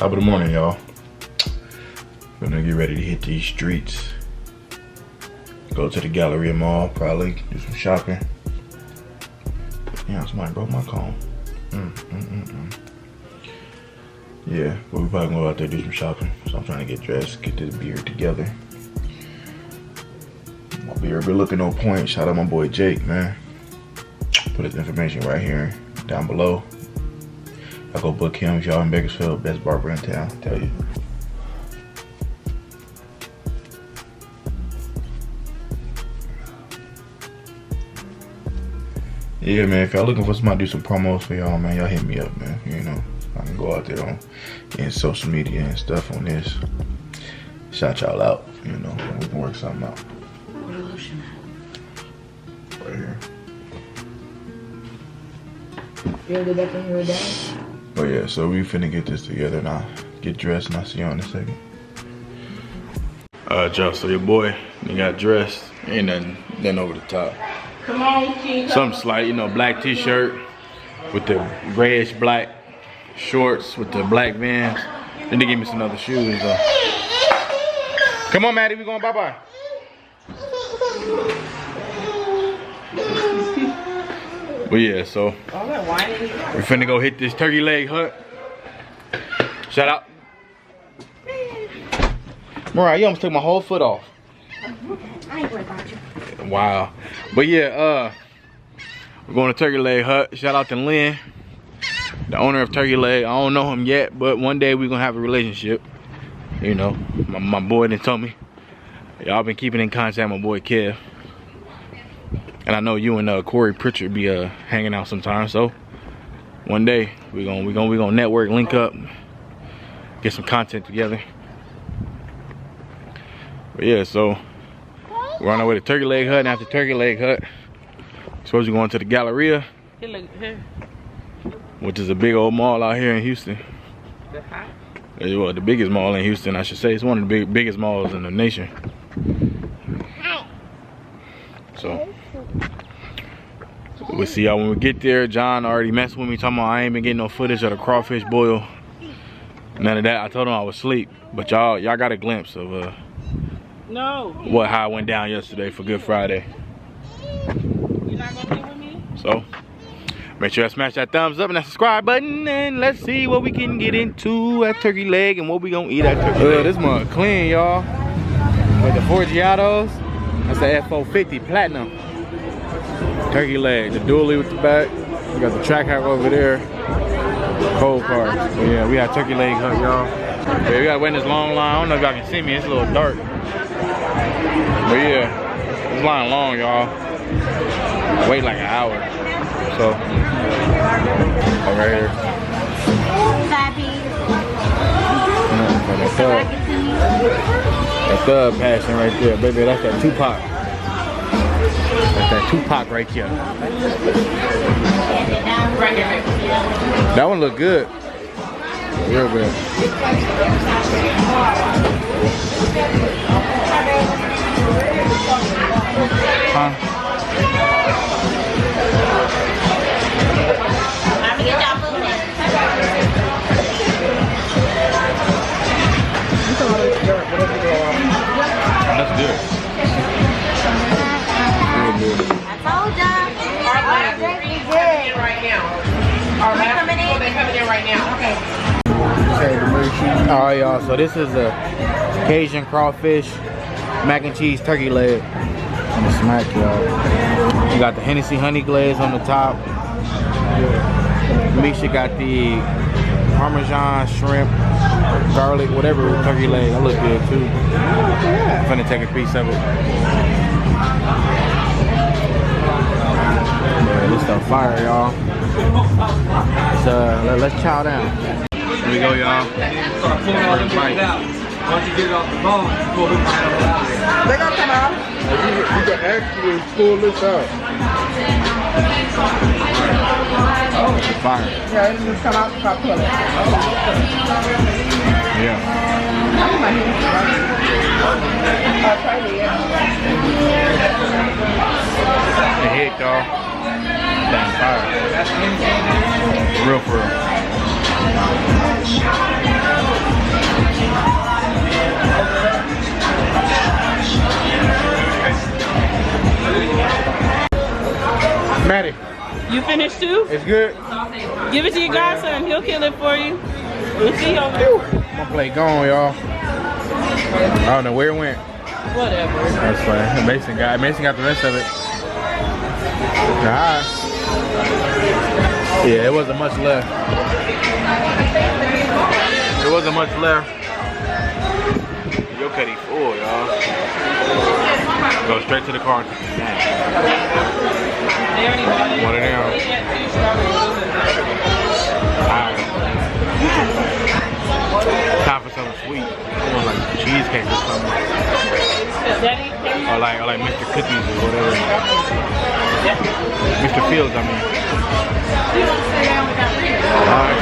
Top of the morning, y'all. Gonna get ready to hit these streets. Go to the Galleria Mall, probably do some shopping. Yeah, somebody broke my comb. Yeah, but we probably gonna go out there do some shopping. So I'm trying to get dressed, get this beard together. My beard be looking on point. Shout out my boy Jake, man. Put his information right here, down below. I go book him if y'all in Bakersfield, best barber in town, I tell you. Yeah, man, if y'all looking for somebody to do some promos for y'all, man, y'all hit me up, man. You know, I can go out there on social media and stuff on this. Shout y'all out, you know, we can work something out. Right here. You'll go back in here today? Oh yeah, so we finna get this together and I'll get dressed and I'll see y'all in a second. Alright y'all, so your boy, he got dressed. Ain't nothing over the top. Come on, Chico. Something slight, you know, black t-shirt with the grayish black shorts with the black Vans. Then they give me some other shoes though. Come on, Maddie, we going bye-bye. But yeah, so we're finna go hit this turkey leg hut. Shout out. Mariah, you almost took my whole foot off. I ain't worried about you. Wow. But yeah, we're going to Turkey Leg Hut. Shout out to Lynn, the owner of Turkey Leg. I don't know him yet, but one day we're gonna have a relationship. You know, my boy done told me. Y'all been keeping in contact with my boy Kev. And I know you and Corey Pritchard be hanging out sometimes, so one day we gonna network, link up, get some content together. But yeah, so we're on our way to Turkey Leg Hut, and after Turkey Leg Hut, we're supposed to be going to the Galleria, which is a big old mall out here in Houston. Well, the biggest mall in Houston, I should say. It's one of the biggest malls in the nation. So we'll see y'all when we get there. John already messed with me, talking about I ain't been getting no footage of the crawfish boil. None of that. I told him I was asleep, but y'all got a glimpse of how it went down yesterday for Good Friday. You not gonna be with me? So make sure I smash that thumbs up and that subscribe button, and let's see what we can get into at Turkey Leg and what we gonna eat at Turkey Leg. This mug clean, y'all. With the Forgiatos. That's the F450 Platinum. Turkey Leg, the dually with the back. We got the track hack over there. Cold card. But yeah, we got Turkey Leg Hut, y'all. Yeah, we gotta wait in this long line. I don't know if y'all can see me, it's a little dark. But yeah, this line long, y'all. Wait like an hour. So, right here. That thug passion right there, baby. That's that Tupac. That's that Tupac right here. That one look good. Real good. Huh? That's good. Real good. I told y'all. Our lab is coming in right now. Our lab is coming in right now. Okay. Alright, y'all. So this is a Cajun crawfish mac and cheese turkey leg. I'm gonna smack y'all. You got the Hennessy honey glaze on the top. Misha got the Parmesan shrimp, garlic, whatever turkey leg. That look good too. I'm finna take a piece of it. Yeah, this stuff fire, y'all. Let's chow down. Here we go, y'all. First bite. Once you get it off the bone, you pull it right out. They're gonna come out. You can actually pull this out. Oh, it's fire. Yeah, it just come out and pull it. Yeah. The head, y'all. Damn fire. Real for real. You finished too? It's good. Give it to your godson. He'll kill it for you. We'll see over there. My plate gone, y'all. I don't know where it went. Whatever. That's fine. Mason got the rest of it. Alright. Yeah, it wasn't much left. There wasn't much left. Your cutty full, y'all. Go straight to the car. One of them. Alright. Time for something sweet. Like cheesecake or something. Or like Mr. Cookies or whatever. Mr. Fields, I mean. Alright,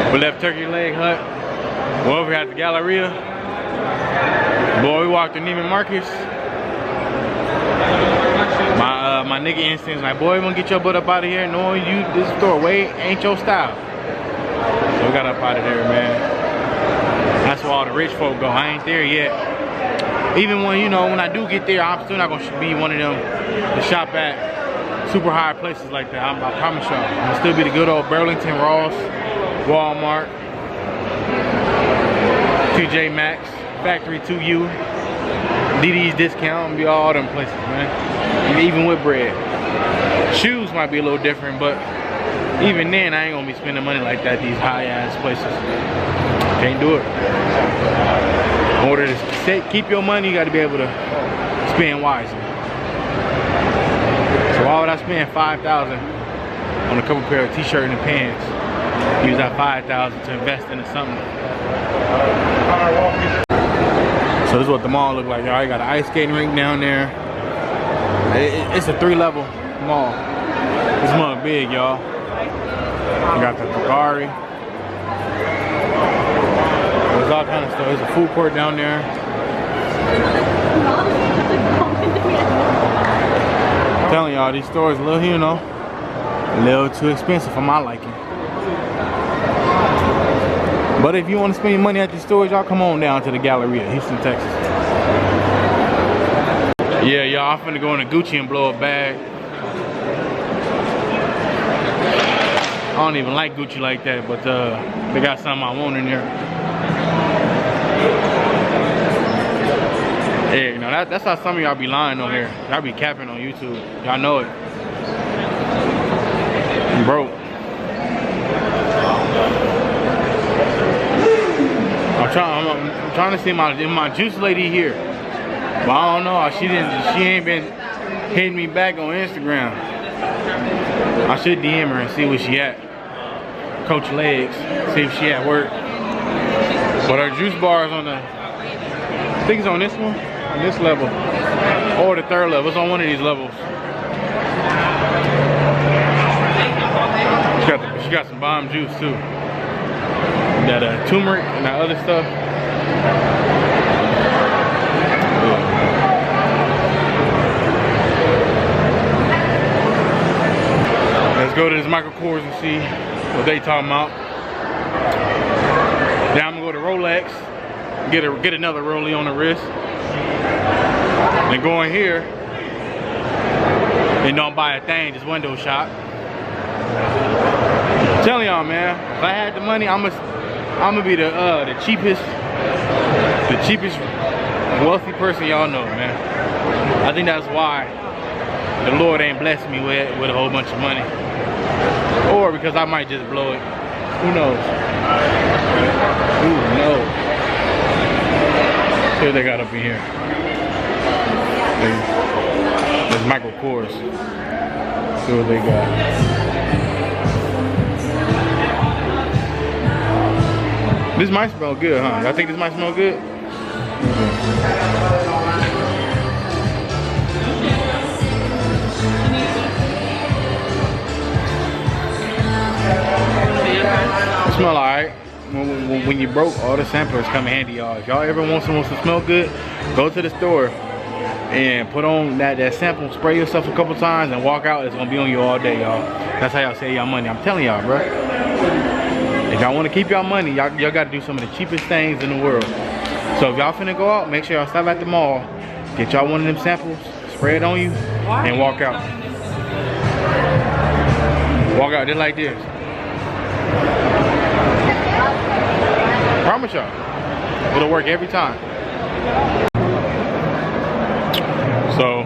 so we left Turkey Leg Hut. We're over here at the Galleria. Boy, we walked to Neiman Marcus. My nigga instincts like, boy, you wanna get your butt up out of here knowing you this store way ain't your style. So we got up out of there, man. That's where all the rich folk go. I ain't there yet. Even when, you know, when I do get there, I'm still not gonna be one of them to shop at super high places like that. I promise y'all. I'll still be the good old Burlington, Ross, Walmart, TJ Maxx, Factory 2U, DD's Discount, and be all them places, man. And even with bread. Shoes might be a little different, but even then, I ain't gonna be spending money like that at these high-ass places. Can't do it. In order to keep your money, you gotta be able to spend wisely. So why would I spend $5,000 on a couple pair of t-shirts and pants? Use that $5,000 to invest into something. So this is what the mall look like, y'all. You got an ice skating rink down there. It's a 3-level mall. This mall big, y'all. You got the Bulgari. There's all kind of stuff. There's a food court down there. I'm telling y'all, these stores a little, you know, a little too expensive for my liking. But if you want to spend your money at these stores, y'all come on down to the Galleria, Houston, Texas. Yeah, y'all, I'm finna go into Gucci and blow a bag. I don't even like Gucci like that, but they got something I want in there. Yeah, you know, that's how some of y'all be lying on here. Y'all be capping on YouTube. Y'all know it. I'm broke. I'm trying to see my juice lady here. But I don't know, she ain't been hitting me back on Instagram. I should DM her and see where she at. Coach Legs, see if she at work. But her juice bar is on the, I think it's on this one, on this level, or the 3rd level. It's on one of these levels. She got some bomb juice too. That turmeric and that other stuff. Let's go to this Michael Kors and see what they talking about. Then I'm gonna go to Rolex, get another rollie on the wrist, and go in here and don't buy a thing, just window shop. I'm telling y'all, man, if I had the money, I'm gonna be the cheapest wealthy person y'all know, man. I think that's why the Lord ain't blessed me with a whole bunch of money. Or because I might just blow it. Who knows? Who knows? See what they got up in here. There's Michael Kors. See what they got. This might smell good, huh? Y'all think this might smell good? It smell alright. When you broke, all the samplers come in handy, y'all. If y'all ever want someone to smell good, go to the store and put on that sample, spray yourself a couple times and walk out. It's gonna be on you all day, y'all. That's how y'all save y'all money. I'm telling y'all, bro. If y'all want to keep y'all money, y'all got to do some of the cheapest things in the world. So if y'all finna go out, make sure y'all stop at the mall, get y'all one of them samples, spray it on you, and walk out. Walk out just like this. Promise y'all, it'll work every time. So,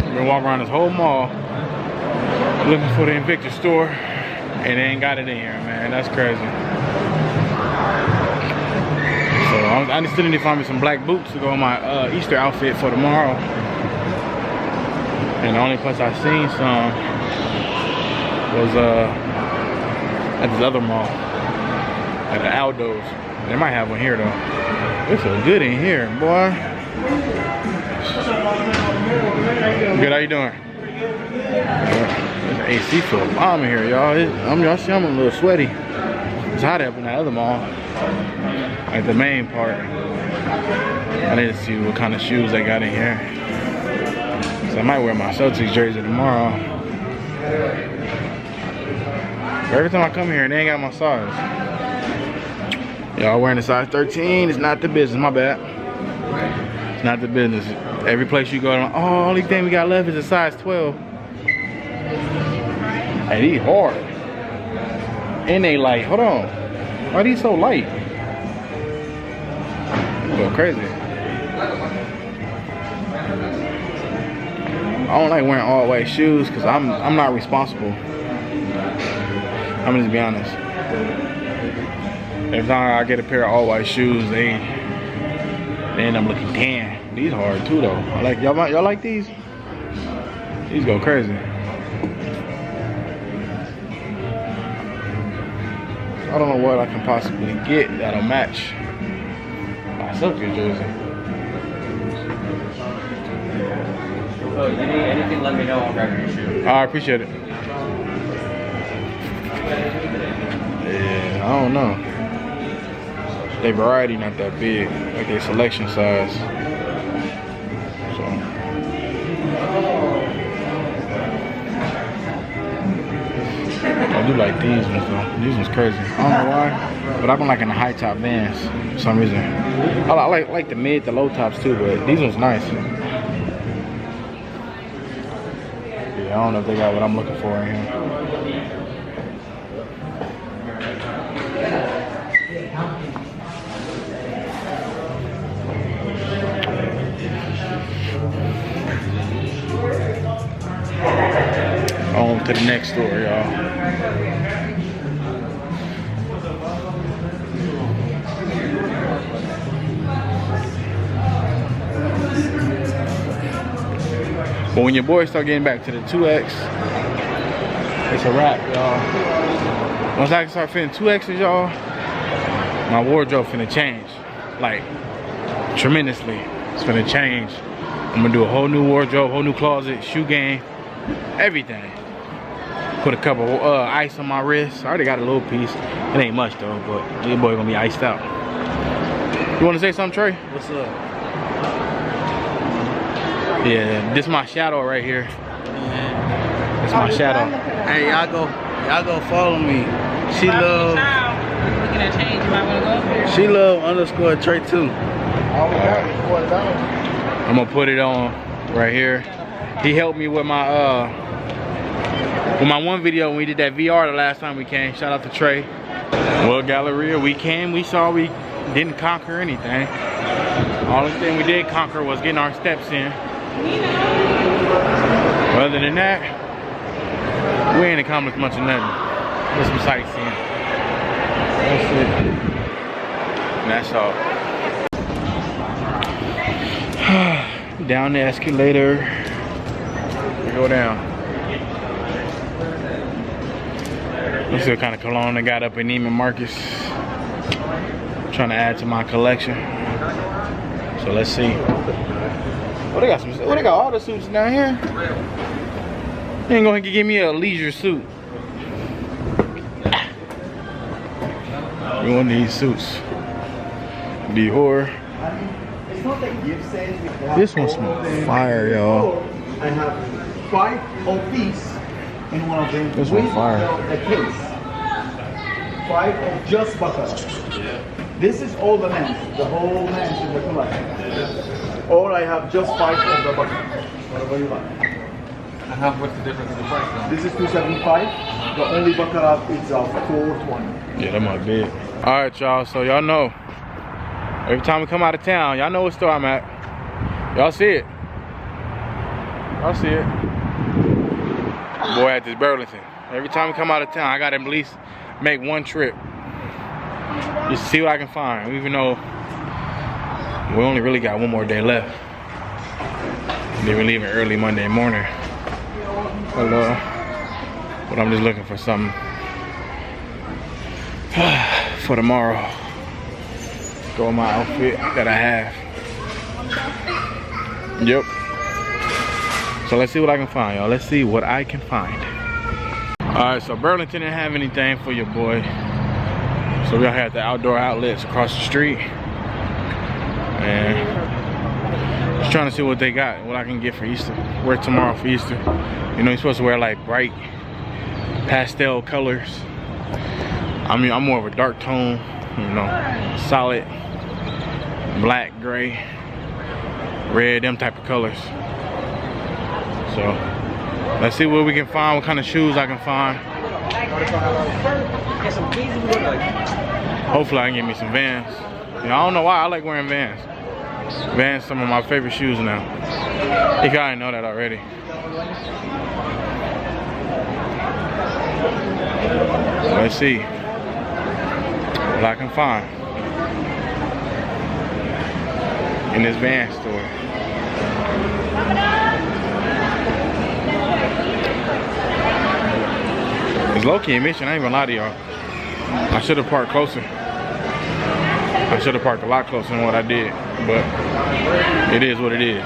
we're gonna walk around this whole mall looking for the Invictus store, and they ain't got it in here, man. That's crazy. So I still need to find me some black boots to go in my Easter outfit for tomorrow. And the only place I seen some was at this other mall, at the Aldo's. They might have one here though. It's so good in here, boy. Good, how you doing? There's an AC for a bomb in here, y'all. Y'all see I'm a little sweaty. It's hot up in that other mall, like the main part. I need to see what kind of shoes they got in here. So I might wear my Celtics jersey tomorrow. But every time I come here, they ain't got my size. Y'all wearing a size 13, it's not the business, my bad. It's not the business. Every place you go, oh, only thing we got left is a size 12. Hey, these hard. And they light, hold on. Why are these so light? They go crazy. I don't like wearing all white shoes because I'm not responsible. I'm just be honest. Every time I get a pair of all white shoes, they end up looking tan. These hard too though. I like y'all like these? These go crazy. I don't know what I can possibly get that'll match my Celtics jersey. Oh, you need anything, let me know. I'll grab your shoe. I appreciate it. Yeah, I don't know. Their variety not that big, like their selection size. So I do like these ones though. These ones crazy. I don't know why, but I've been liking the high top Vans for some reason. I like the mid to low tops too, but these ones nice. Yeah, I don't know if they got what I'm looking for in here. On to the next store, y'all. But when your boys start getting back to the 2X, it's a wrap, y'all. Once I can start fitting 2X's, y'all, my wardrobe finna change. Like, tremendously. It's finna change. I'm gonna do a whole new wardrobe, whole new closet, shoe game, everything. Put a couple ice on my wrist. I already got a little piece. It ain't much though, but your boy gonna be iced out. You wanna say something, Trey? What's up? Yeah, this is my shadow right here. That's my shadow. Hey, y'all go follow me. She love Looking at change, you might want to go. She love underscore Trey too. I'm gonna put it on right here. He helped me with my one video when we did that VR the last time we came. Shout out to Trey. Well, Galleria, we came, we saw we didn't conquer anything. Only thing we did conquer was getting our steps in. Other than that, we ain't accomplished much of nothing. Just some sightseeing. That's it. And that's all. Down the escalator. We go down. Let's see what kind of cologne I got up in Neiman Marcus. Trying to add to my collection. So let's see. Oh, they got they got all the suits down here. They ain't gonna give me a leisure suit. You want these suits? Dior. This one smells fire, y'all. I have 5 of these in one of them. This one's fire. A case. 5 of just butter. This is all the men's. The whole men's in the collection. Or I have just 5 of the butter. Whatever you like. What's the difference in the price now? This is 275. The only baccarat is 420. Yeah, that might be it. All right, y'all. So y'all know, every time we come out of town, y'all know what store I'm at. Y'all see it. Y'all see it. Boy, at this Burlington. Every time we come out of town, I gotta at least make one trip. Just see what I can find. Even though we only really got one more day left. Then we're leaving early Monday morning. Hello. But I'm just looking for something for tomorrow. Go with my outfit that I have. Yep. So let's see what I can find, y'all. Let's see what I can find. Alright, so Burlington didn't have anything for your boy. So we had the outdoor outlets across the street. And just trying to see what they got, what I can get for Easter. Wear tomorrow for Easter. You know, you're supposed to wear like bright pastel colors. I mean, I'm more of a dark tone, you know, solid black, gray, red, them type of colors. So let's see what we can find, what kind of shoes I can find. Hopefully I can get me some Vans. You know, I don't know why I like wearing Vans. Vans, some of my favorite shoes now. You gotta know that already. Let's see what I can find in this Vans store. It's low-key in Mission, I ain't gonna lie to y'all. I should have parked closer. I should have parked a lot closer than what I did, but it is what it is.